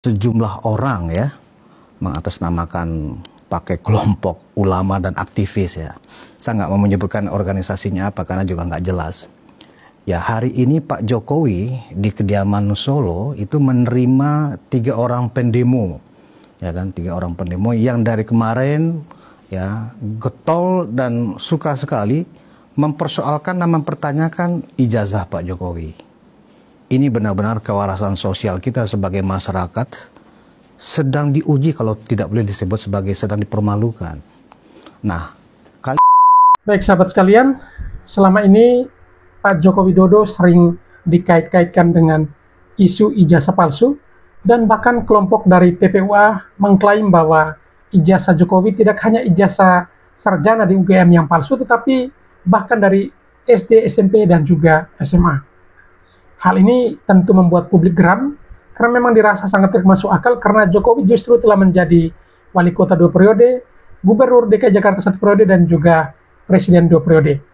Sejumlah orang ya mengatasnamakan pakai kelompok ulama dan aktivis ya. Saya nggak mau menyebutkan organisasinya apa karena juga nggak jelas. Ya, hari ini Pak Jokowi di kediaman Solo itu menerima 3 orang pendemo, ya kan, 3 orang pendemo yang dari kemarin ya getol dan suka sekali mempersoalkan dan mempertanyakan ijazah Pak Jokowi. Ini benar-benar kewarasan sosial kita sebagai masyarakat sedang diuji, kalau tidak boleh disebut sebagai sedang dipermalukan. Nah, baik sahabat sekalian, selama ini Pak Joko Widodo sering dikait-kaitkan dengan isu ijazah palsu, dan bahkan kelompok dari TPUA mengklaim bahwa ijazah Jokowi tidak hanya ijazah sarjana di UGM yang palsu, tetapi bahkan dari SD, SMP, dan juga SMA. Hal ini tentu membuat publik geram, karena memang dirasa sangat termasuk akal karena Jokowi justru telah menjadi wali kota 2 periode, gubernur DKI Jakarta 1 periode, dan juga presiden 2 periode.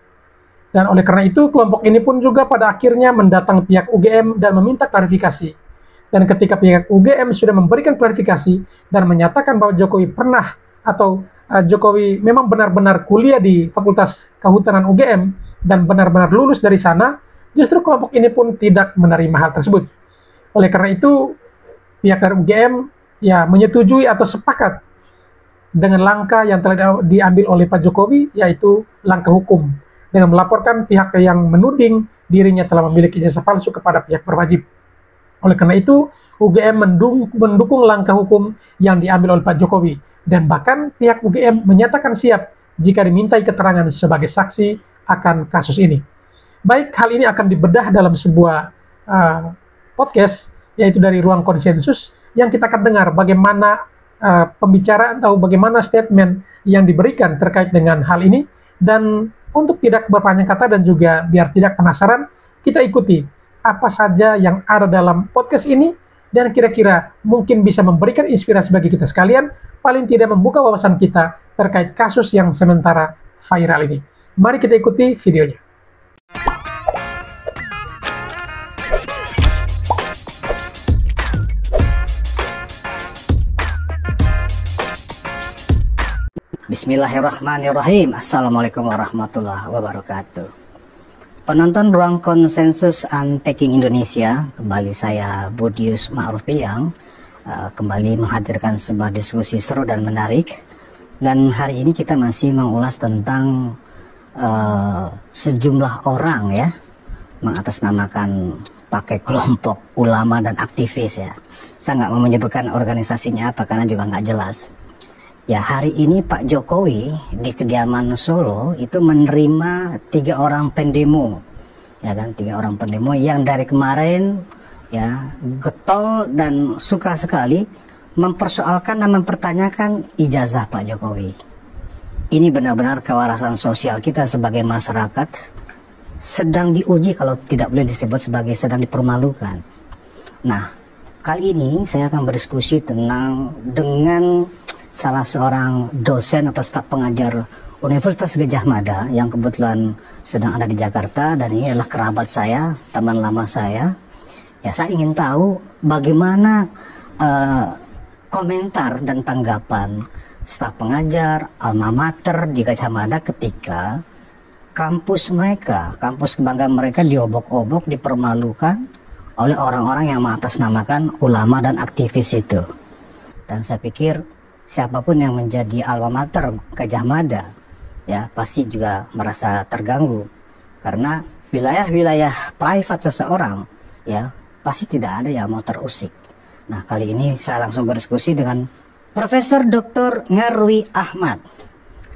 Dan oleh karena itu, kelompok ini pun juga pada akhirnya mendatangi pihak UGM dan meminta klarifikasi. Dan ketika pihak UGM sudah memberikan klarifikasi dan menyatakan bahwa Jokowi pernah atau Jokowi memang benar-benar kuliah di Fakultas Kehutanan UGM dan benar-benar lulus dari sana, justru kelompok ini pun tidak menerima hal tersebut. Oleh karena itu, pihak dari UGM ya menyetujui atau sepakat dengan langkah yang telah diambil oleh Pak Jokowi, yaitu langkah hukum, dengan melaporkan pihak yang menuding dirinya telah memiliki ijazah palsu kepada pihak berwajib. Oleh karena itu, UGM mendukung langkah hukum yang diambil oleh Pak Jokowi, dan bahkan pihak UGM menyatakan siap jika dimintai keterangan sebagai saksi akan kasus ini. Baik, hal ini akan dibedah dalam sebuah podcast, yaitu dari Ruang Konsensus, yang kita akan dengar bagaimana pembicaraan atau bagaimana statement yang diberikan terkait dengan hal ini. Dan untuk tidak berpanjang kata dan juga biar tidak penasaran, kita ikuti apa saja yang ada dalam podcast ini, dan kira-kira mungkin bisa memberikan inspirasi bagi kita sekalian, paling tidak membuka wawasan kita terkait kasus yang sementara viral ini. Mari kita ikuti videonya. Bismillahirrahmanirrahim. Assalamualaikum warahmatullahi wabarakatuh. Penonton Ruang Konsensus Unpacking Indonesia, kembali saya Budius Ma'ruf Pilyang, kembali menghadirkan sebuah diskusi seru dan menarik. Dan hari ini kita masih mengulas tentang sejumlah orang ya mengatasnamakan pakai kelompok ulama dan aktivis ya. Saya nggak mau menyebutkan organisasinya apa karena juga nggak jelas. Ya, hari ini Pak Jokowi di kediaman Solo itu menerima 3 orang pendemo, ya kan, 3 orang pendemo yang dari kemarin ya getol dan suka sekali mempersoalkan dan mempertanyakan ijazah Pak Jokowi. Ini benar-benar kewarasan sosial kita sebagai masyarakat sedang diuji, kalau tidak boleh disebut sebagai sedang dipermalukan. Nah, kali ini saya akan berdiskusi dengan salah seorang dosen atau staf pengajar Universitas Gadjah Mada yang kebetulan sedang ada di Jakarta, dan ini adalah kerabat saya, teman lama saya. Ya, saya ingin tahu bagaimana komentar dan tanggapan staf pengajar alma mater di Gadjah Mada ketika kampus mereka, kampus kebanggaan mereka diobok-obok, dipermalukan oleh orang-orang yang mengatasnamakan ulama dan aktivis itu. Dan saya pikir siapapun yang menjadi alma mater Gadjah Mada ya pasti juga merasa terganggu, karena wilayah-wilayah private seseorang ya pasti tidak ada yang mau terusik. Nah, kali ini saya langsung berdiskusi dengan Profesor Dr. Ngarwi Ahmad.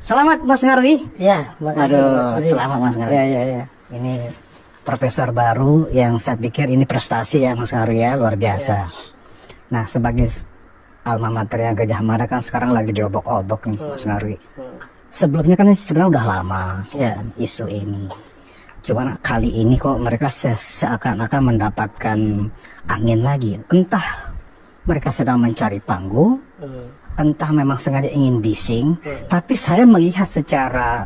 Selamat Mas Ngarwi. Ya, aduh, selamat Mas Ngarwi. Ya. Ini profesor baru yang saya pikir ini prestasi ya Mas Ngarwi ya, luar biasa. Nah, sebagai alma maternya Gadjah Mada kan sekarang lagi diobok-obok nih Mas Ngarwi. Sebelumnya kan sebenarnya udah lama ya isu ini. Cuman kali ini kok mereka seakan-akan mendapatkan angin lagi. Entah mereka sedang mencari panggung, entah memang sengaja ingin bising. Tapi saya melihat secara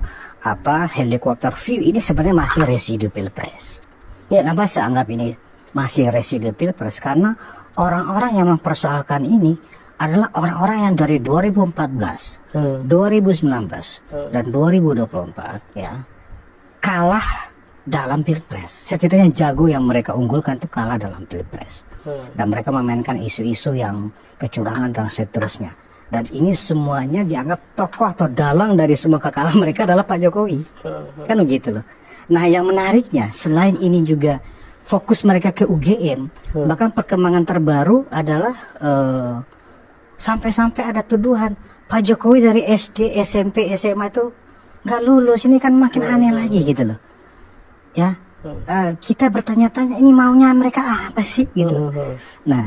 helikopter view ini sebenarnya masih residu pilpres. Ya, kenapa saya anggap ini masih residu pilpres? Karena orang-orang yang mempersoalkan ini adalah orang-orang yang dari 2014, 2019, dan 2024 ya kalah dalam pilpres. Setidaknya jago yang mereka unggulkan itu kalah dalam pilpres. Dan mereka memainkan isu-isu yang kecurangan dan seterusnya. Dan ini semuanya dianggap tokoh atau dalang dari semua kekalahan mereka adalah Pak Jokowi. Kan begitu loh. Nah yang menariknya selain ini juga fokus mereka ke UGM. Bahkan perkembangan terbaru adalah sampai-sampai ada tuduhan Pak Jokowi dari SD, SMP, SMA itu nggak lulus. Ini kan makin aneh lagi gitu loh. Ya, kita bertanya-tanya ini maunya mereka apa sih gitu. Nah,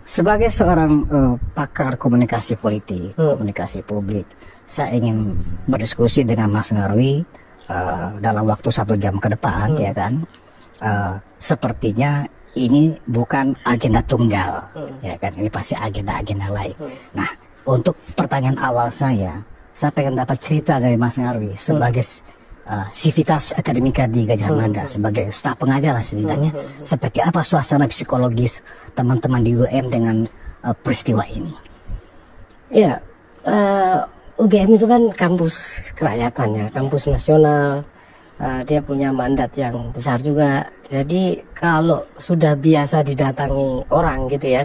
sebagai seorang pakar komunikasi politik, komunikasi publik, saya ingin berdiskusi dengan Mas Ngarwi dalam waktu 1 jam ke depan, ya kan. Sepertinya ini bukan agenda tunggal, ya kan. Ini pasti agenda-agenda lain. Nah, untuk pertanyaan awal saya pengen dapat cerita dari Mas Ngarwi sebagai Civitas Akademika di Gajah Mada, sebagai staf pengajar lah setidaknya. Seperti apa suasana psikologis teman-teman di UGM dengan peristiwa ini? Ya, UGM itu kan kampus kerakyatan ya, kampus nasional. Dia punya mandat yang besar juga. Jadi kalau sudah biasa didatangi orang gitu ya,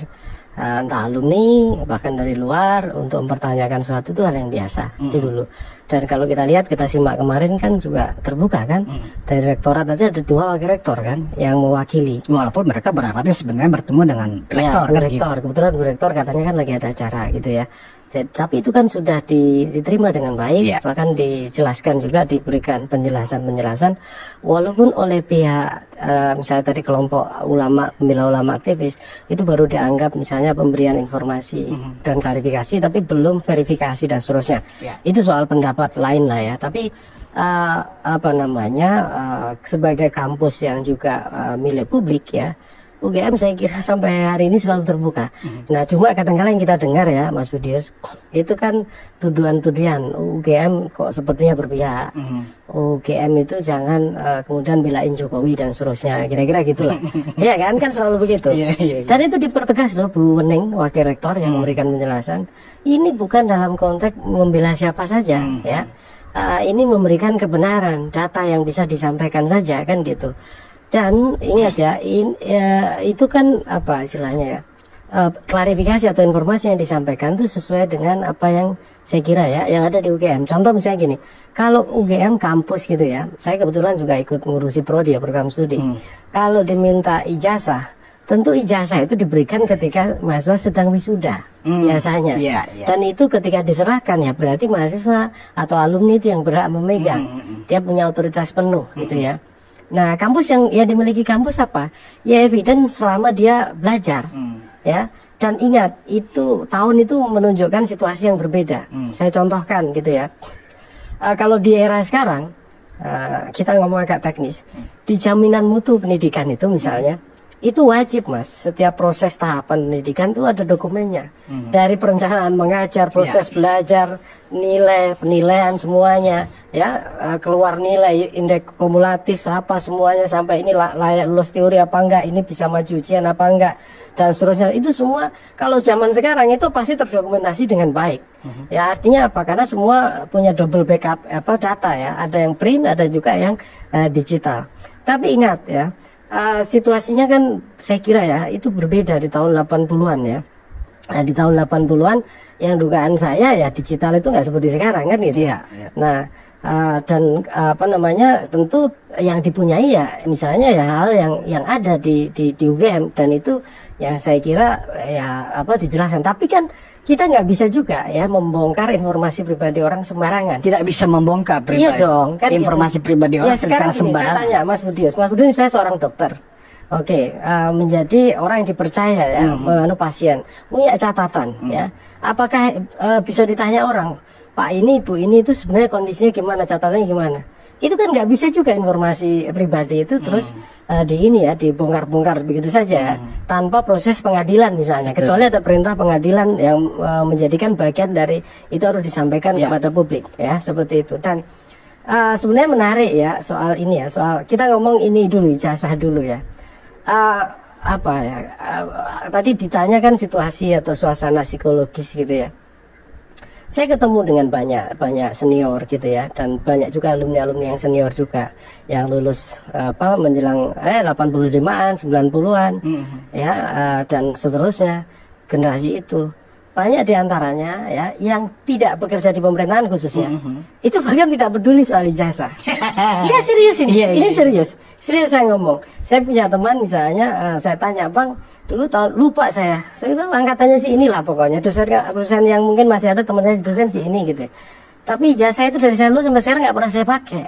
entah alumni bahkan dari luar untuk mempertanyakan sesuatu, itu hal yang biasa. Itu dulu. Dan kalau kita lihat, kita simak kemarin kan juga terbuka kan. Dari rektorat aja ada 2 wakil rektor kan yang mewakili. Walaupun mereka berharapnya sebenarnya bertemu dengan rektor, ya, rektor. Gitu. Kebetulan Bu Rektor katanya kan lagi ada acara gitu ya. Jadi, tapi itu kan sudah diterima dengan baik, bahkan dijelaskan juga, diberikan penjelasan-penjelasan, walaupun oleh pihak misalnya tadi kelompok ulama, pembela ulama aktivis, itu baru dianggap misalnya pemberian informasi dan klarifikasi, tapi belum verifikasi dan seterusnya. Itu soal pendapat lain lah ya. Tapi sebagai kampus yang juga milik publik ya, UGM saya kira sampai hari ini selalu terbuka. Nah cuma kadang-kadang yang kita dengar ya Mas Budius, itu kan tuduhan-tuduhan UGM kok sepertinya berpihak. UGM itu jangan kemudian belain Jokowi dan seterusnya, kira-kira gitulah. Iya kan selalu begitu. Dan itu dipertegas loh Bu Wening, Wakil Rektor yang memberikan penjelasan. Ini bukan dalam konteks membela siapa saja ya. Ini memberikan kebenaran, data yang bisa disampaikan saja kan gitu. Dan ingat ya, itu kan apa istilahnya ya, klarifikasi atau informasi yang disampaikan itu sesuai dengan apa yang saya kira ya yang ada di UGM. Contoh misalnya gini, kalau UGM kampus gitu ya, saya kebetulan juga ikut ngurusi prodi ya, program studi. Kalau diminta ijazah, tentu ijazah itu diberikan ketika mahasiswa sedang wisuda biasanya. Dan itu ketika diserahkan ya berarti mahasiswa atau alumni itu yang berhak memegang. Dia punya otoritas penuh gitu ya. Nah, kampus yang ya dimiliki kampus apa? Ya evidence selama dia belajar, ya. Dan ingat, itu tahun itu menunjukkan situasi yang berbeda. Saya contohkan gitu ya. Kalau di era sekarang, kita ngomong agak teknis, di jaminan mutu pendidikan itu misalnya, itu wajib Mas, setiap proses tahapan pendidikan itu ada dokumennya. Dari perencanaan mengajar, proses belajar, nilai, penilaian semuanya ya, keluar nilai, indeks kumulatif apa semuanya, sampai ini layak lulus teori apa enggak, ini bisa maju ujian apa enggak, dan seterusnya. Itu semua kalau zaman sekarang itu pasti terdokumentasi dengan baik. Ya artinya apa? Karena semua punya double backup data ya, ada yang print, ada juga yang digital. Tapi ingat ya, situasinya kan saya kira ya itu berbeda di tahun 80-an ya. Nah, di tahun 80-an yang dugaan saya ya digital itu nggak seperti sekarang kan gitu. Nah dan tentu yang dipunyai ya misalnya ya hal yang ada di UGM, dan itu yang saya kira ya dijelaskan. Tapi kan kita nggak bisa juga ya membongkar informasi pribadi orang sembarangan. Tidak bisa membongkar pribadi. Iya dong, kan informasi pribadi orang secara sembarangan. Saya tanya Mas Budius saya seorang dokter. Menjadi orang yang dipercaya ya, pasien punya catatan ya. Apakah bisa ditanya orang, Pak ini Ibu ini itu sebenarnya kondisinya gimana, catatannya gimana? Itu kan nggak bisa juga informasi pribadi itu terus dibongkar-bongkar begitu saja tanpa proses pengadilan misalnya, kecuali ada perintah pengadilan yang menjadikan bagian dari itu harus disampaikan kepada publik ya, seperti itu. Dan sebenarnya menarik ya soal ini ya, soal kita ngomong ini dulu, ijazah dulu ya. apa ya? Tadi ditanyakan situasi atau suasana psikologis gitu ya. Saya ketemu dengan banyak senior gitu ya, dan banyak juga alumni yang senior juga yang lulus menjelang 85-an, 90-an ya, dan seterusnya generasi itu. Banyak diantaranya ya yang tidak bekerja di pemerintahan khususnya, itu bahkan tidak peduli soal ijazah. Enggak, serius ini, ini serius saya ngomong. Saya punya teman misalnya, saya tanya, Bang, dulu lupa saya bilang angkatannya sih inilah pokoknya, dosen yang mungkin masih ada teman saya dosen sih ini gitu. Tapi ijazah itu dari saya dulu sampai sekarang nggak pernah saya pakai.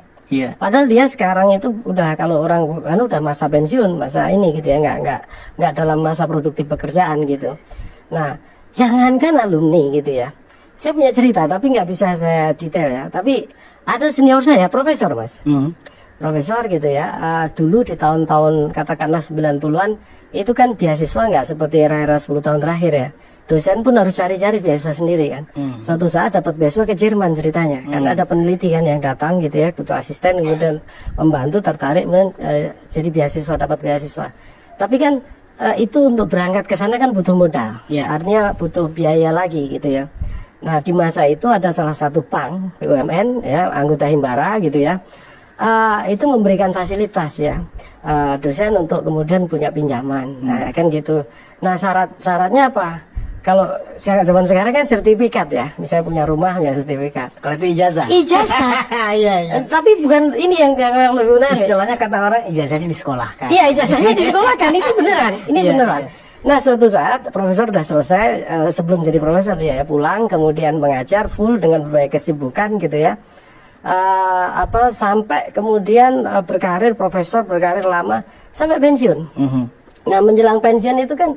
Padahal dia sekarang itu udah, kalau orang udah masa pensiun, masa ini gitu ya, nggak dalam masa produktif pekerjaan gitu. Nah, jangankan alumni gitu ya, saya punya cerita tapi nggak bisa saya detail ya. Tapi ada senior saya, profesor mas, profesor gitu ya. Dulu di tahun-tahun katakanlah 90-an itu kan beasiswa nggak seperti era-era 10 tahun terakhir ya. Dosen pun harus cari-cari beasiswa sendiri kan. Suatu saat dapat beasiswa ke Jerman ceritanya, karena ada peneliti kan yang datang gitu ya, butuh asisten, kemudian membantu, tertarik, kemudian jadi beasiswa, dapat beasiswa. Tapi kan itu untuk berangkat ke sana kan butuh modal, artinya butuh biaya lagi gitu ya. Nah, di masa itu ada salah satu bank BUMN ya, anggota Himbara gitu ya, itu memberikan fasilitas ya, dosen untuk kemudian punya pinjaman, nah kan gitu. Nah, syaratnya apa? Kalau zaman sekarang kan sertifikat ya, misalnya punya rumah punya sertifikat. Kalau itu ijazah. Iya. Tapi bukan ini yang lebih menarik. Istilahnya kata orang ijazahnya disekolahkan. Iya, ijazahnya disekolahkan, itu beneran. Ini beneran. Nah, suatu saat profesor udah selesai, sebelum jadi profesor dia ya pulang, kemudian mengajar full dengan berbagai kesibukan gitu ya. Sampai kemudian berkarir profesor, berkarir lama sampai pensiun. Nah, menjelang pensiun itu kan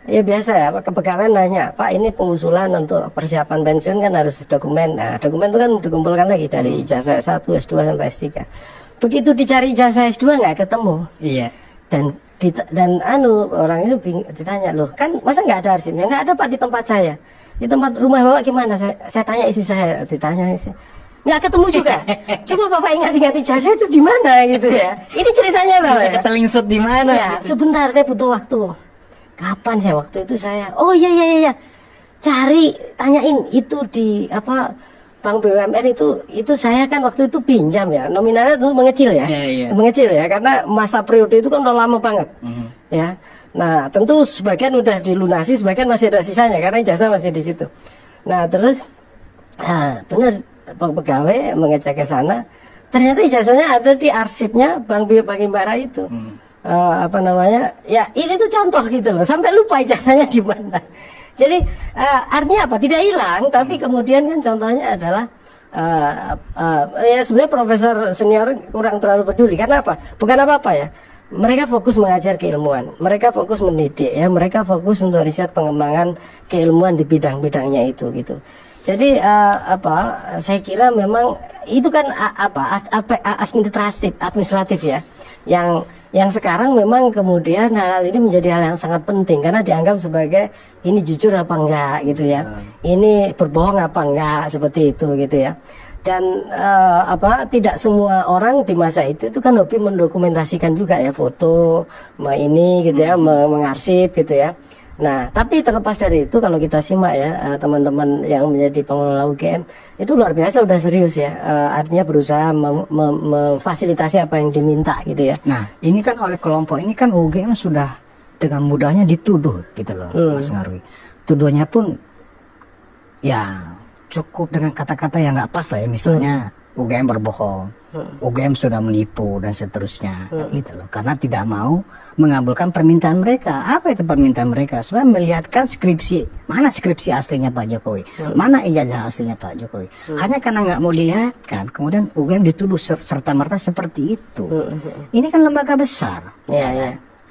ya biasa ya, kepegawaian nanya, Pak, ini pengusulan untuk persiapan pensiun kan harus dokumen. Nah, dokumen itu kan dikumpulkan lagi dari ijazah S1, S2 sampai S3. Begitu dicari ijazah S2 nggak ketemu. Iya. Dan orang ini ditanya, loh kan masa nggak ada arsipnya? Nggak ada Pak di tempat saya. Di tempat rumah Bapak gimana? Saya tanya istri saya, ditanya istri. Nggak ketemu juga. Coba Bapak ingat-ingat ijazah itu di mana gitu ya. Ini ceritanya Pak. Bisa ketelingsut di mana? Ya, sebentar saya butuh waktu. Kapan saya waktu itu oh iya cari, tanyain itu di bank BUMN itu saya kan waktu itu pinjam ya, nominalnya itu mengecil ya, mengecil ya, karena masa periode itu kan udah lama banget ya. Nah, tentu sebagian udah dilunasi, sebagian masih ada sisanya karena ijazah masih di situ. Nah, terus benar pegawai mengecek ke sana, ternyata ijazahnya ada di arsipnya Bank Himbara itu. Ya ini tuh contoh gitu loh, sampai lupa ijazahnya di mana. Jadi artinya apa? Tidak hilang, tapi kemudian kan contohnya adalah ya sebenarnya profesor senior kurang terlalu peduli. Karena apa? Bukan apa-apa ya. Mereka fokus mengajar keilmuan, mereka fokus mendidik ya, mereka fokus untuk riset pengembangan keilmuan di bidang-bidangnya itu gitu. Jadi saya kira memang itu kan aspek administratif ya, yang sekarang memang kemudian hal ini menjadi hal yang sangat penting karena dianggap sebagai ini jujur apa enggak gitu ya, ini berbohong apa enggak, seperti itu gitu ya. Dan tidak semua orang di masa itu kan hobi mendokumentasikan juga ya, foto ini gitu ya, mengarsip gitu ya. Nah, tapi terlepas dari itu, kalau kita simak ya teman-teman yang menjadi pengelola UGM itu luar biasa, udah serius ya, artinya berusaha memfasilitasi apa yang diminta gitu ya. Nah, ini kan oleh kelompok ini kan UGM sudah dengan mudahnya dituduh gitu loh, Mas Ngarwi. Tuduhannya pun ya cukup dengan kata-kata yang nggak pas lah ya, misalnya UGM berbohong, UGM sudah menipu dan seterusnya gitu loh, karena tidak mau mengabulkan permintaan mereka. Apa itu permintaan mereka? Supaya melihatkan skripsi, mana skripsi aslinya Pak Jokowi, mana ijazah aslinya Pak Jokowi. Hanya karena nggak mau dilihatkan, kemudian UGM dituduh serta-merta seperti itu. Ini kan lembaga besar.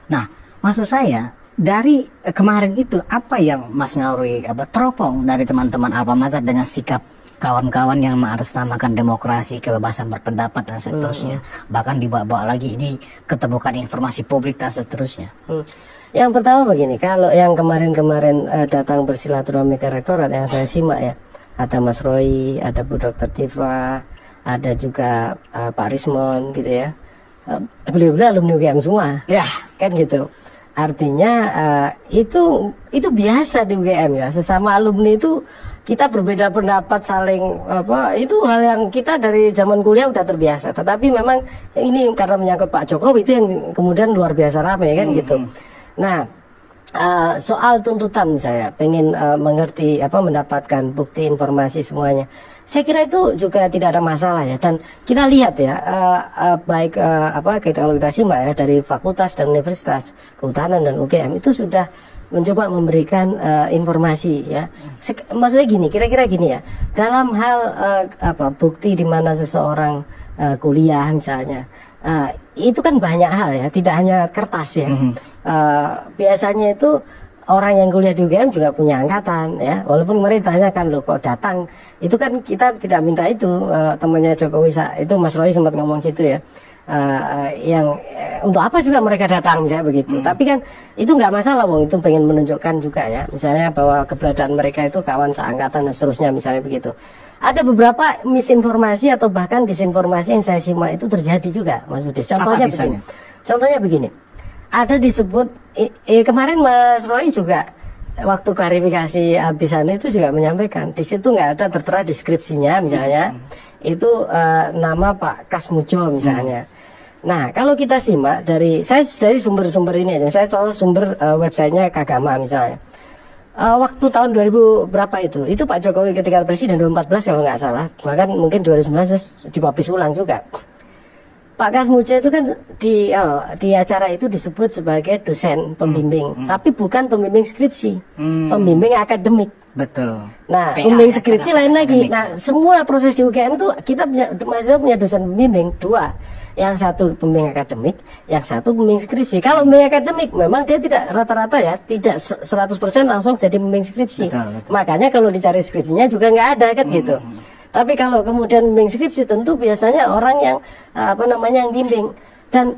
Nah, maksud saya dari kemarin itu apa yang Mas Ngarwi teropong dari teman-teman Alma Mater dengan sikap kawan-kawan yang mengatasnamakan demokrasi, kebebasan berpendapat dan seterusnya, bahkan dibawa-bawa lagi ini keterbukaan informasi publik dan seterusnya. Yang pertama begini, kalau yang kemarin-kemarin datang bersilaturahmi ke rektorat yang saya simak ya, ada Mas Roy, ada Bu Dr. Tifa, ada juga Pak Rismon gitu ya, beliau-beliau alumni UGM semua, ya kan gitu. Artinya itu biasa di UGM ya, sesama alumni itu kita berbeda pendapat, saling itu hal yang kita dari zaman kuliah udah terbiasa. Tetapi memang ini karena menyangkut Pak Jokowi itu yang kemudian luar biasa ramai kan gitu. Nah, soal tuntutan misalnya pengen mengerti mendapatkan bukti informasi semuanya, saya kira itu juga tidak ada masalah ya. Dan kita lihat ya, baik kalau kita simak ya dari fakultas dan universitas kehutanan dan UGM itu sudah mencoba memberikan informasi ya. Maksudnya gini, kira-kira gini ya, dalam hal bukti di mana seseorang kuliah misalnya, itu kan banyak hal ya, tidak hanya kertas ya. Biasanya itu orang yang kuliah di UGM juga punya angkatan ya, walaupun kemarin ditanyakan loh kok datang, itu kan kita tidak minta itu. Temannya Jokowi itu Mas Roy sempat ngomong gitu ya, yang untuk apa juga mereka datang misalnya begitu. Tapi kan itu nggak masalah, wong itu pengen menunjukkan juga ya, misalnya bahwa keberadaan mereka itu kawan seangkatan dan seterusnya misalnya begitu. Ada beberapa misinformasi atau bahkan disinformasi yang saya simak itu terjadi juga, Mas Budi. Contohnya begini. Ada disebut kemarin Mas Roy juga waktu klarifikasi Abisana itu juga menyampaikan di situ nggak ada tertera deskripsinya misalnya itu nama Pak Kasmujo misalnya. Nah kalau kita simak dari sumber-sumber ini aja, saya contoh sumber websitenya Kagama misalnya. Waktu tahun 2000 berapa itu Pak Jokowi ketika presiden 2014 kalau nggak salah, bahkan mungkin 2019 dipublish ulang juga. Pak Kasmujo itu kan di acara itu disebut sebagai dosen pembimbing, tapi bukan pembimbing skripsi, pembimbing akademik. Betul. Nah, pembimbing skripsi lain lagi. Nah, semua proses di UGM itu kita mahasiswa punya dosen pembimbing dua, yang satu pembimbing akademik, yang satu pembimbing skripsi. Kalau pembimbing akademik memang dia tidak rata-rata ya, tidak 100% langsung jadi pembimbing skripsi. Betul. Makanya kalau dicari skripsinya juga nggak ada kan gitu. Tapi kalau kemudian bimbing skripsi tentu biasanya orang yang yang bimbing dan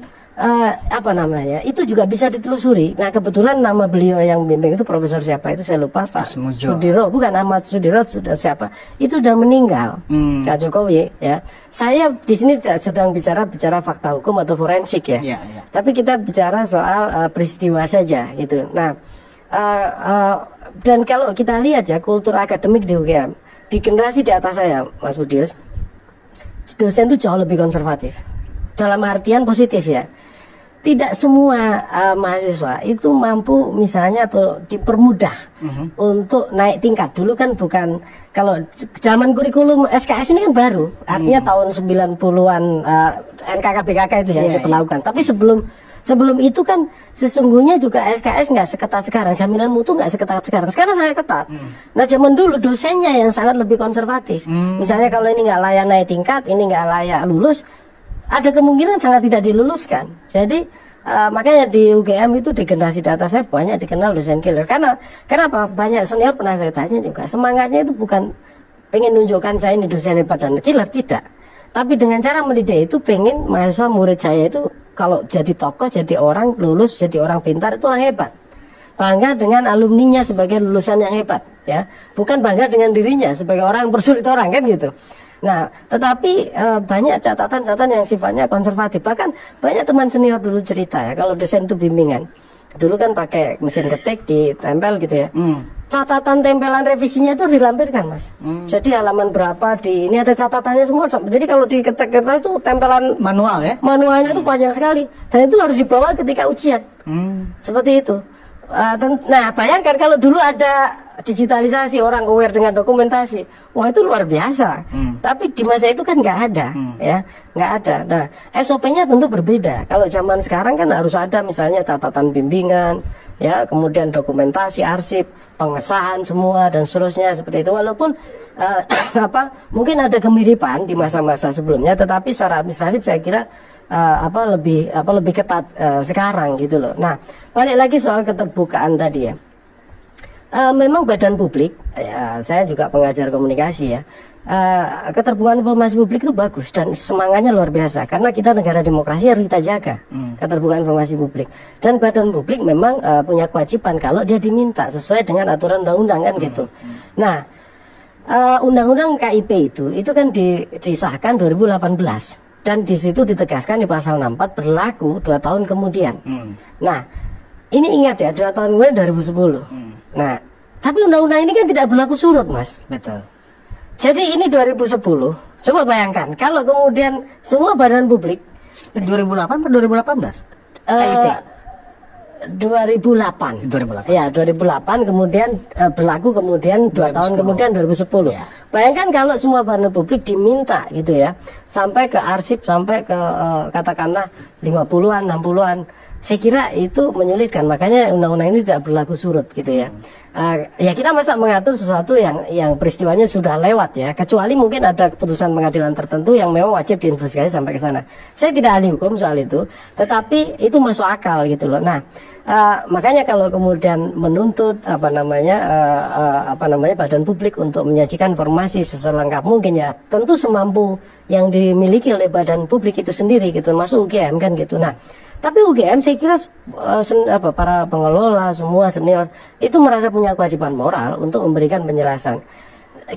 itu juga bisa ditelusuri. Nah kebetulan nama beliau yang bimbing itu profesor siapa itu saya lupa, Pak Sudiro, bukan Ahmad Sudiro, sudah siapa itu sudah meninggal. Pak Jokowi ya. Saya di sini sedang bicara fakta hukum atau forensik ya. Tapi kita bicara soal peristiwa saja gitu. Nah dan kalau kita lihat ya kultur akademik di UGM di generasi di atas saya, Mas Budius, dosen itu jauh lebih konservatif. Dalam artian positif ya. Tidak semua mahasiswa itu mampu misalnya atau dipermudah untuk naik tingkat. Dulu kan bukan, kalau zaman kurikulum SKS ini kan baru, artinya tahun 90-an NKK-BKK itu yang diperlakukan. Tapi sebelum itu kan sesungguhnya juga SKS nggak seketat sekarang, jaminan mutu nggak seketat sekarang. Sekarang sangat ketat. Nah zaman dulu dosennya yang sangat lebih konservatif. Misalnya kalau ini nggak layak naik tingkat, ini nggak layak lulus, ada kemungkinan sangat tidak diluluskan. Jadi makanya di UGM itu di generasi data saya banyak dikenal dosen killer. Kenapa? Banyak senior pernah saya tanya juga, semangatnya itu bukan pengen nunjukkan saya ini dosen hebat dan killer, tidak. Tapi dengan cara mendidik itu pengen mahasiswa murid saya itu kalau jadi tokoh, jadi orang lulus, jadi orang pintar itu orang hebat. Bangga dengan alumninya sebagai lulusan yang hebat, ya. Bukan bangga dengan dirinya sebagai orang yang bersulit orang kan gitu. Nah, tetapi banyak catatan-catatan yang sifatnya konservatif. Bahkan banyak teman senior dulu cerita ya, kalau dosen itu bimbingan. Dulu kan pakai mesin ketik ditempel gitu ya. Catatan tempelan revisinya itu dilampirkan, Mas. Jadi halaman berapa ini ada catatannya semua. Jadi kalau di kertas itu tempelan manual ya. Manualnya itu panjang sekali dan itu harus dibawa ketika ujian. Seperti itu. Nah, bayangkan kalau dulu ada digitalisasi, orang aware dengan dokumentasi, wah itu luar biasa. Tapi di masa itu kan nggak ada, ya, nggak ada. Nah, SOP-nya tentu berbeda. Kalau zaman sekarang kan harus ada misalnya catatan bimbingan, ya, kemudian dokumentasi, arsip, pengesahan semua dan seterusnya seperti itu. Walaupun mungkin ada kemiripan di masa-masa sebelumnya, tetapi secara administratif saya kira lebih ketat sekarang gitu loh. Nah, balik lagi soal keterbukaan tadi ya. Memang badan publik, ya, saya juga pengajar komunikasi ya. Keterbukaan informasi publik itu bagus dan semangatnya luar biasa karena kita negara demokrasi harus kita jaga keterbukaan informasi publik. Dan badan publik memang punya kewajiban kalau dia diminta sesuai dengan aturan undang-undang kan gitu. Nah, undang-undang KIP itu kan disahkan 2018 dan di situ ditegaskan di pasal 64 berlaku 2 tahun kemudian. Nah, ini ingat ya, 2 tahun kemudian 2010. Nah, tapi undang-undang ini kan tidak berlaku surut, Mas. Betul. Jadi ini 2010. Coba bayangkan kalau kemudian semua badan publik 2008 atau 2018? KIP. 2008. 2008. Ya, 2008 kemudian berlaku, kemudian 2 tahun kemudian 2010. Ya. Bayangkan kalau semua badan publik diminta gitu ya, sampai ke arsip, sampai ke katakanlah 50-an, 60-an. Saya kira itu menyulitkan, makanya undang-undang ini tidak berlaku surut gitu ya. Ya kita masa mengatur sesuatu yang peristiwanya sudah lewat ya, kecuali mungkin ada keputusan pengadilan tertentu yang memang wajib diinvestigasi sampai ke sana. Saya tidak ahli hukum soal itu, tetapi itu masuk akal gitu loh. Nah, makanya kalau kemudian menuntut badan publik untuk menyajikan informasi seselengkap mungkin ya, tentu semampu yang dimiliki oleh badan publik itu sendiri gitu, termasuk UGM kan gitu. Nah, tapi UGM saya kira para pengelola semua senior itu merasa punya kewajiban moral untuk memberikan penjelasan.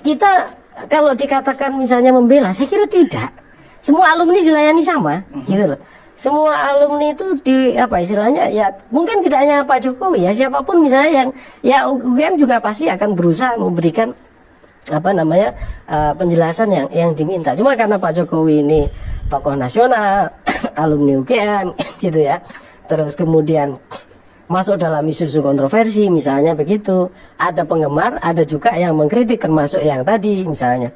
Kita kalau dikatakan misalnya membela, saya kira tidak. Semua alumni dilayani sama, gitu loh. Semua alumni itu istilahnya ya mungkin tidak hanya Pak Jokowi ya, siapapun misalnya yang ya UGM juga pasti akan berusaha memberikan penjelasan yang diminta. Cuma karena Pak Jokowi ini tokoh nasional, alumni UGM gitu ya, terus kemudian masuk dalam isu-isu kontroversi misalnya begitu, ada penggemar, ada juga yang mengkritik termasuk yang tadi misalnya.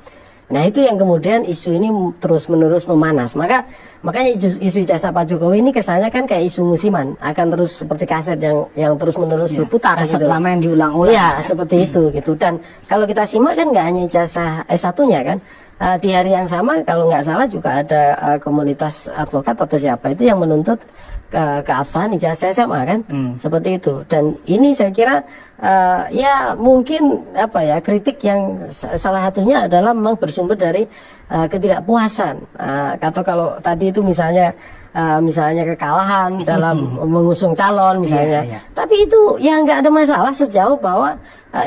Nah itu yang kemudian isu ini terus-menerus memanas. Makanya isu ijazah Pak Jokowi ini kesannya kan kayak isu musiman, akan terus seperti kaset yang terus-menerus berputar kaset gitu. lama yang diulang-ulang. Ya seperti itu gitu. Dan kalau kita simak kan nggak hanya ijazah S1-nya kan, di hari yang sama kalau nggak salah juga ada komunitas advokat atau siapa itu yang menuntut keabsahan ijazah SMA kan, seperti itu. Dan ini saya kira ya mungkin kritik yang salah satunya adalah memang bersumber dari ketidakpuasan, atau kalau tadi itu misalnya kekalahan dalam mengusung calon misalnya. Tapi itu ya nggak ada masalah sejauh bahwa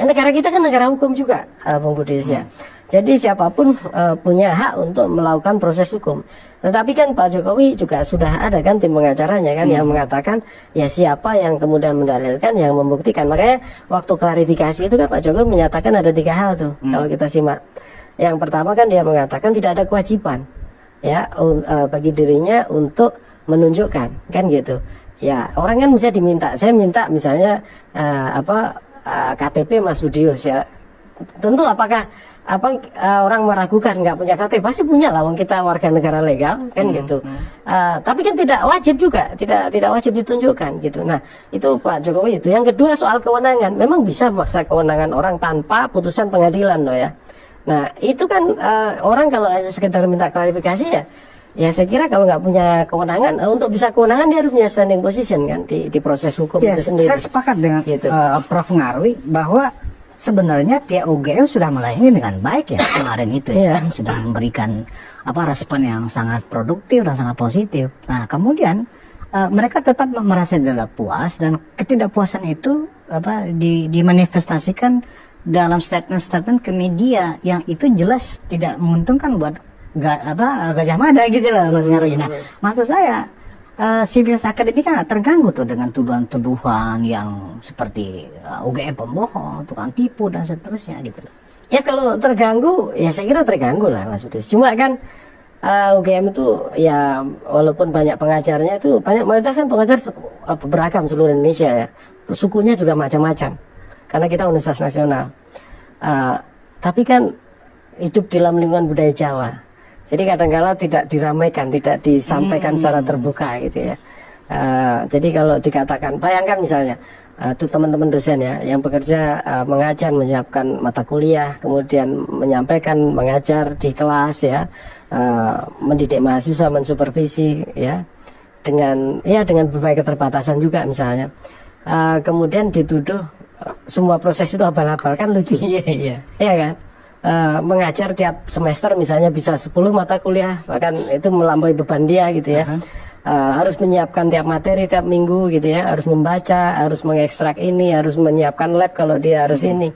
negara kita kan negara hukum juga, Bung Budi ya. Jadi siapapun punya hak untuk melakukan proses hukum. Tetapi kan Pak Jokowi juga sudah ada kan tim pengacaranya kan yang mengatakan ya siapa yang kemudian mendalilkan, yang membuktikan. Makanya waktu klarifikasi itu kan Pak Jokowi menyatakan ada 3 hal tuh kalau kita simak. Yang pertama kan dia mengatakan tidak ada kewajiban ya bagi dirinya untuk menunjukkan kan gitu. Ya orang kan bisa diminta. Saya minta misalnya KTP Mas Budius ya. Tentu apakah orang meragukan nggak punya KTP, pasti punya lah, wong kita warga negara legal kan gitu. Tapi kan tidak wajib juga, tidak wajib ditunjukkan gitu. Nah itu Pak Jokowi itu. Yang kedua soal kewenangan, memang bisa memaksa kewenangan orang tanpa putusan pengadilan loh ya. Nah itu kan orang kalau sekedar minta klarifikasi ya saya kira kalau nggak punya kewenangan, untuk bisa kewenangan dia harus punya standing position kan di proses hukum itu sendiri. Saya sepakat dengan gitu. Prof Ngarwi bahwa sebenarnya pihak UGM sudah melayani dengan baik ya kemarin itu ya, sudah memberikan respon yang sangat produktif dan sangat positif. Nah kemudian mereka tetap merasa tidak puas, dan ketidakpuasan itu dimanifestasikan dalam statement-statement ke media yang itu jelas tidak menguntungkan buat Gajah Mada gitu loh Mas Ngarwi. Nah maksud saya Sivitas Akademik kan terganggu tuh dengan tuduhan-tuduhan yang seperti UGM pembohong, tukang tipu dan seterusnya gitu. Ya kalau terganggu, ya saya kira terganggu lah Mas Budis. Cuma kan UGM itu ya walaupun banyak pengajarnya itu mayoritas kan pengajar beragam seluruh Indonesia ya. Sukunya juga macam-macam. Karena kita universitas nasional. Tapi kan hidup dalam lingkungan budaya Jawa. Jadi kadang-kala tidak diramaikan, tidak disampaikan secara terbuka gitu ya. Jadi kalau dikatakan, bayangkan misalnya tuh teman-teman dosen ya yang bekerja mengajar, menyiapkan mata kuliah, kemudian menyampaikan, mengajar di kelas ya, mendidik mahasiswa, mensupervisi ya, dengan berbagai keterbatasan juga misalnya. Kemudian dituduh semua proses itu abal-abal, kan lucu. Iya kan? Mengajar tiap semester misalnya bisa 10 mata kuliah, bahkan itu melampaui beban dia gitu ya. Harus menyiapkan tiap materi tiap minggu gitu ya, harus membaca, harus mengekstrak ini, harus menyiapkan lab kalau dia harus ini,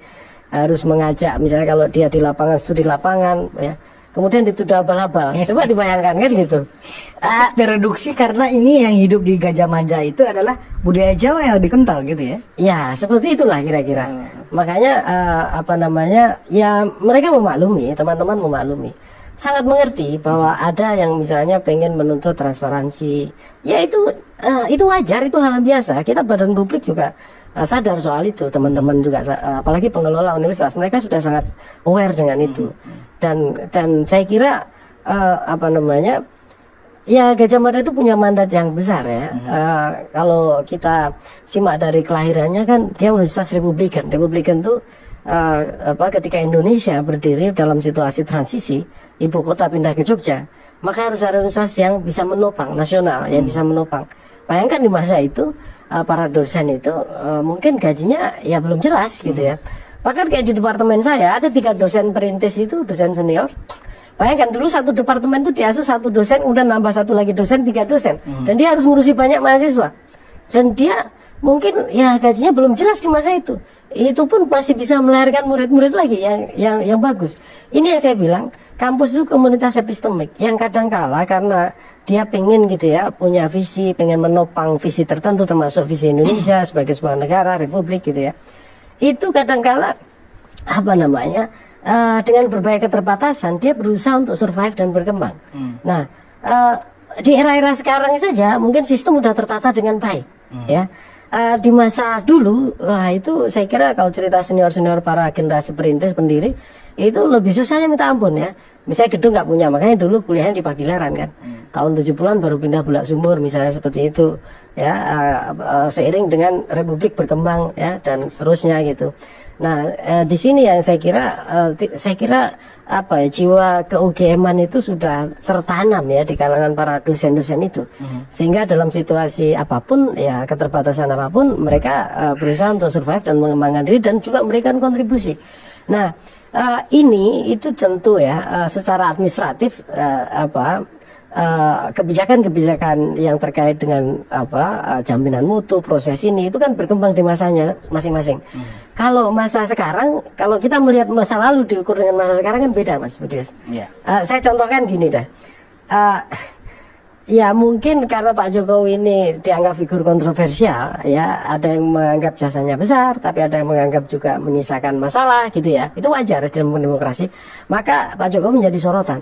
harus mengajak misalnya kalau dia di lapangan studi lapangan ya. kemudian dituduh abal-abal. Coba dibayangkan kan gitu. Tereduksi karena ini yang hidup di Gajah Mada itu adalah budaya Jawa yang lebih kental gitu ya. Ya, seperti itulah kira-kira. Makanya apa namanya? Ya mereka memaklumi, teman-teman memaklumi. Sangat mengerti bahwa ada yang misalnya pengen menuntut transparansi. Ya itu wajar, itu hal yang biasa. Kita badan publik juga sadar soal itu, teman-teman juga, apalagi pengelola universitas, mereka sudah sangat aware dengan itu. Dan saya kira apa namanya, ya Gajah Mada itu punya mandat yang besar ya. Kalau kita simak dari kelahirannya kan dia Universitas Republikan. Republikan itu ketika Indonesia berdiri dalam situasi transisi, ibu kota pindah ke Jogja, maka harus ada universitas yang bisa menopang nasional, yang bisa menopang. Bayangkan di masa itu para dosen itu mungkin gajinya ya belum jelas gitu ya. Bahkan kayak di departemen saya ada 3 dosen perintis itu, dosen senior. Bayangkan dulu satu departemen itu diasuh 1 dosen, udah nambah 1 lagi dosen, 3 dosen. Dan dia harus ngurusi banyak mahasiswa. Dan dia mungkin ya gajinya belum jelas di masa itu. Itu pun masih bisa melahirkan murid-murid lagi yang bagus. Ini yang saya bilang, kampus itu komunitas epistemik yang kadang-kala karena dia pengen gitu ya, punya visi, pengen menopang visi tertentu termasuk visi Indonesia sebagai sebuah negara, republik gitu ya. Itu kadang-kala apa namanya, dengan berbagai keterbatasan dia berusaha untuk survive dan berkembang. Nah, di era-era sekarang saja mungkin sistem udah tertata dengan baik ya. Di masa dulu, wah itu saya kira kalau cerita senior-senior para generasi perintis pendiri itu lebih susahnya minta ampun ya. Misalnya gedung nggak punya, makanya dulu kuliahnya di Pagilaran kan. Tahun 70-an baru pindah Bulak Sumur misalnya seperti itu ya, seiring dengan Republik berkembang ya dan seterusnya gitu. Nah, di sini yang saya kira apa ya, jiwa ke-UGM-an itu sudah tertanam ya di kalangan para dosen-dosen itu. Sehingga dalam situasi apapun ya, keterbatasan apapun, mereka berusaha untuk survive dan mengembangkan diri dan juga memberikan kontribusi. Nah, ini itu tentu ya secara administratif kebijakan-kebijakan yang terkait dengan jaminan mutu, proses ini itu kan berkembang di masanya masing-masing. Kalau masa sekarang, kalau kita melihat masa lalu diukur dengan masa sekarang kan beda, Mas Budius. Saya contohkan gini dah. Ya mungkin karena Pak Jokowi ini dianggap figur kontroversial ya, ada yang menganggap jasanya besar, tapi ada yang menganggap juga menyisakan masalah gitu ya. Itu wajar dalam demokrasi. Maka Pak Jokowi menjadi sorotan.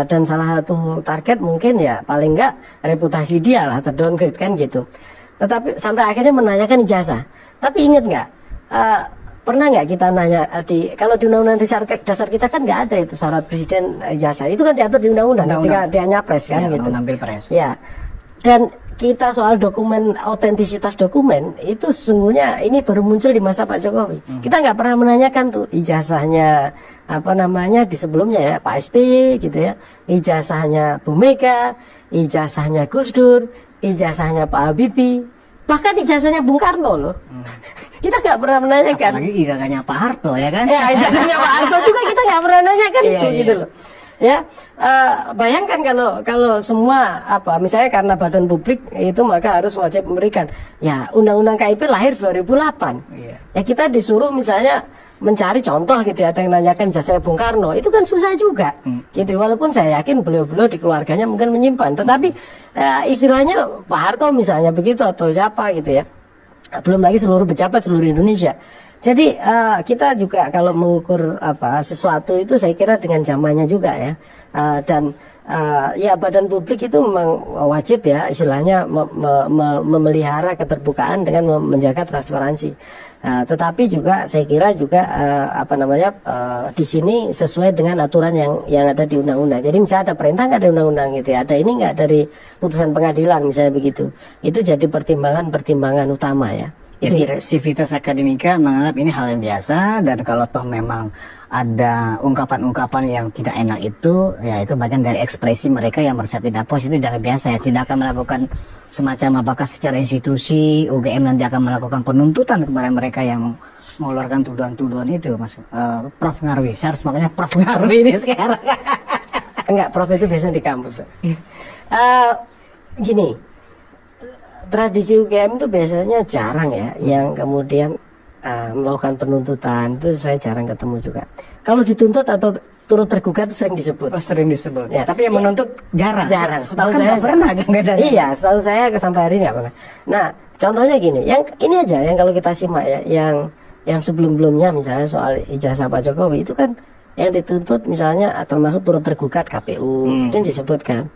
Dan salah satu target mungkin ya paling enggak reputasi dia lah terdowngrade kan gitu. Tetapi sampai akhirnya menanyakan ijazah. Tapi ingat nggak? Pernah nggak kita nanya kalau di undang-undang dasar kita kan nggak ada itu syarat presiden ijazah, itu kan diatur di undang-undang ketika dia nyapres kan ya, gitu. Ya, dan kita soal dokumen, autentisitas dokumen itu sesungguhnya ini baru muncul di masa Pak Jokowi. Kita nggak pernah menanyakan tuh ijazahnya apa namanya di sebelumnya ya, Pak SBY gitu ya, ijazahnya Bu Mega, ijazahnya Gus Dur, ijazahnya Pak Habibie, bahkan ijazahnya Bung Karno loh. Kita nggak pernah menanyakan. Apalagi ijazahnya Pak Harto ya kan? Ya ijazahnya Pak Harto juga kita nggak pernah nanyakan itu gitu loh. Ya, bayangkan kalau semua misalnya karena badan publik itu maka harus wajib memberikan. Ya, Undang-Undang KIP lahir 2008. Ya kita disuruh misalnya mencari contoh gitu ya, ada yang nanyakan jasanya Bung Karno, itu kan susah juga gitu. Walaupun saya yakin beliau-beliau di keluarganya mungkin menyimpan, tetapi istilahnya Pak Harto misalnya begitu atau siapa gitu ya, belum lagi seluruh pejabat seluruh Indonesia. Jadi kita juga kalau mengukur sesuatu itu saya kira dengan zamannya juga ya, dan ya badan publik itu memang wajib ya istilahnya memelihara keterbukaan dengan menjaga transparansi. Tetapi juga saya kira juga di sini sesuai dengan aturan yang ada di undang-undang. Jadi misalnya ada perintah nggak ada undang-undang gitu ya, ada ini nggak dari putusan pengadilan misalnya begitu, itu jadi pertimbangan utama ya. Jadi Civitas Akademika menganggap ini hal yang biasa, dan kalau toh memang ada ungkapan-ungkapan yang tidak enak itu, ya itu bagian dari ekspresi mereka yang merasa tidak puas, itu jangan biasa ya, tidak akan melakukan semacam apakah secara institusi UGM nanti akan melakukan penuntutan kepada mereka yang mengeluarkan tuduhan-tuduhan itu, Mas Prof Ngarwi. Saya harus makanya Prof Ngarwi ini sekarang. Enggak, Prof itu biasanya di kampus. Gini, tradisi UGM itu biasanya jarang ya yang kemudian melakukan penuntutan, itu saya jarang ketemu juga. Kalau dituntut atau turut tergugat itu sering disebut. Oh, sering disebut. Ya. Tapi yang menuntut jarang. Jarang. Setahu Bahkan saya nggak pernah kan bedanya. Iya, setahu saya sampai hari ini nggak pernah. Nah, contohnya gini, yang ini aja yang kalau kita simak ya, yang sebelum-sebelumnya misalnya soal ijazah Pak Jokowi itu kan yang dituntut misalnya termasuk turut tergugat KPU, itu yang disebutkan.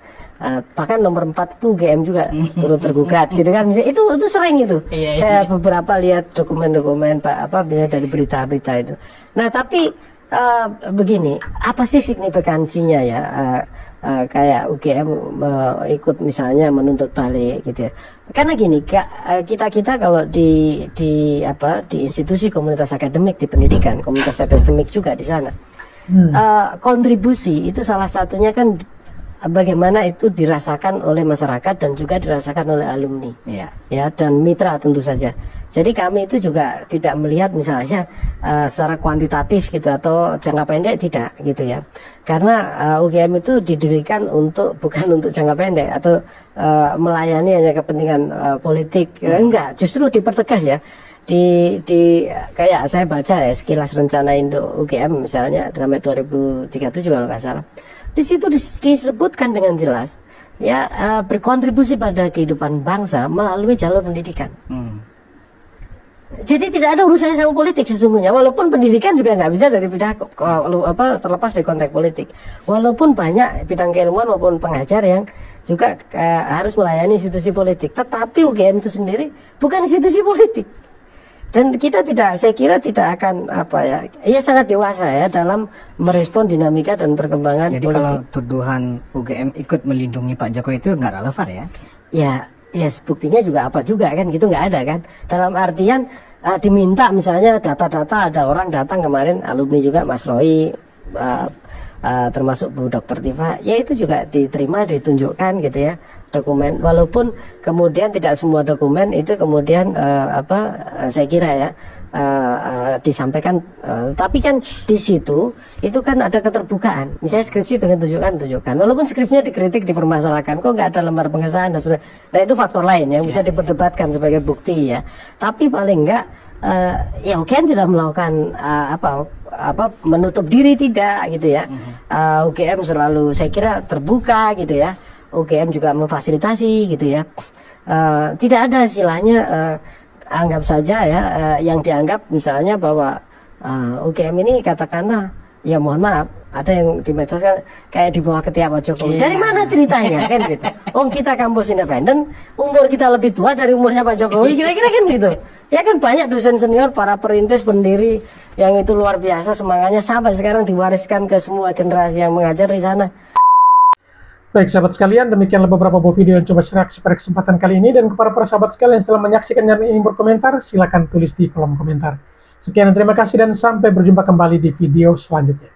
Bahkan nomor 4 itu UGM juga turut tergugat gitu kan, itu sering itu. Saya beberapa lihat dokumen-dokumen bisa dari berita-berita itu. Nah tapi begini, apa sih signifikansinya ya kayak UGM ikut misalnya menuntut balik gitu ya? Karena gini, kita kalau di institusi komunitas akademik di pendidikan, komunitas akademik juga di sana, kontribusi itu salah satunya kan bagaimana itu dirasakan oleh masyarakat dan juga dirasakan oleh alumni, ya dan mitra tentu saja. Jadi kami itu juga tidak melihat misalnya secara kuantitatif gitu atau jangka pendek, tidak gitu ya. Karena UGM itu didirikan bukan untuk jangka pendek atau melayani hanya kepentingan politik, enggak, justru dipertegas ya. Kayak saya baca ya sekilas rencana Indo UGM misalnya sampai 2037 kalau nggak salah. Di situ disebutkan dengan jelas ya berkontribusi pada kehidupan bangsa melalui jalur pendidikan. Jadi tidak ada urusannya sama politik sesungguhnya, walaupun pendidikan juga nggak bisa dari bidang terlepas dari konteks politik. Walaupun banyak bidang keilmuan maupun pengajar yang juga harus melayani institusi politik, tetapi UGM itu sendiri bukan institusi politik. Dan saya kira tidak akan sangat dewasa ya dalam merespon dinamika dan perkembangan Jadi politik. kalau tuduhan UGM ikut melindungi Pak Jokowi itu nggak relevan ya? Ya buktinya juga apa juga kan gitu, nggak ada kan. Dalam artian diminta misalnya data-data, ada orang datang kemarin alumni juga Mas Roy, termasuk Bu Dr. Tifa, ya itu juga diterima, ditunjukkan gitu ya dokumen, walaupun kemudian tidak semua dokumen itu kemudian saya kira ya disampaikan, tapi kan di situ itu kan ada keterbukaan. Misalnya skripsi pengen tunjukkan, walaupun skripsinya dikritik, dipermasalahkan, kok nggak ada lembar pengesahan dan sudah. Nah itu faktor lain yang bisa diperdebatkan sebagai bukti ya. Tapi paling enggak ya UGM tidak melakukan menutup diri, tidak gitu ya. UGM selalu saya kira terbuka gitu ya. UGM juga memfasilitasi gitu ya. Tidak ada istilahnya anggap saja ya yang dianggap misalnya bahwa UGM ini katakanlah ya mohon maaf, ada yang di medsos kan kayak di bawah ketiak Pak Jokowi. Dari mana ceritanya kan gitu. Oh kita kampus independen, umur kita lebih tua dari umurnya Pak Jokowi, kira-kira kan gitu. Ya kan banyak dosen senior, para perintis, pendiri yang itu luar biasa semangatnya sampai sekarang diwariskan ke semua generasi yang mengajar di sana. Baik sahabat sekalian, demikianlah beberapa buah video yang coba saya reaksi pada kesempatan kali ini, dan kepada para sahabat sekalian yang setelah menyaksikan dan ingin berkomentar, silakan tulis di kolom komentar. Sekian dan terima kasih dan sampai berjumpa kembali di video selanjutnya.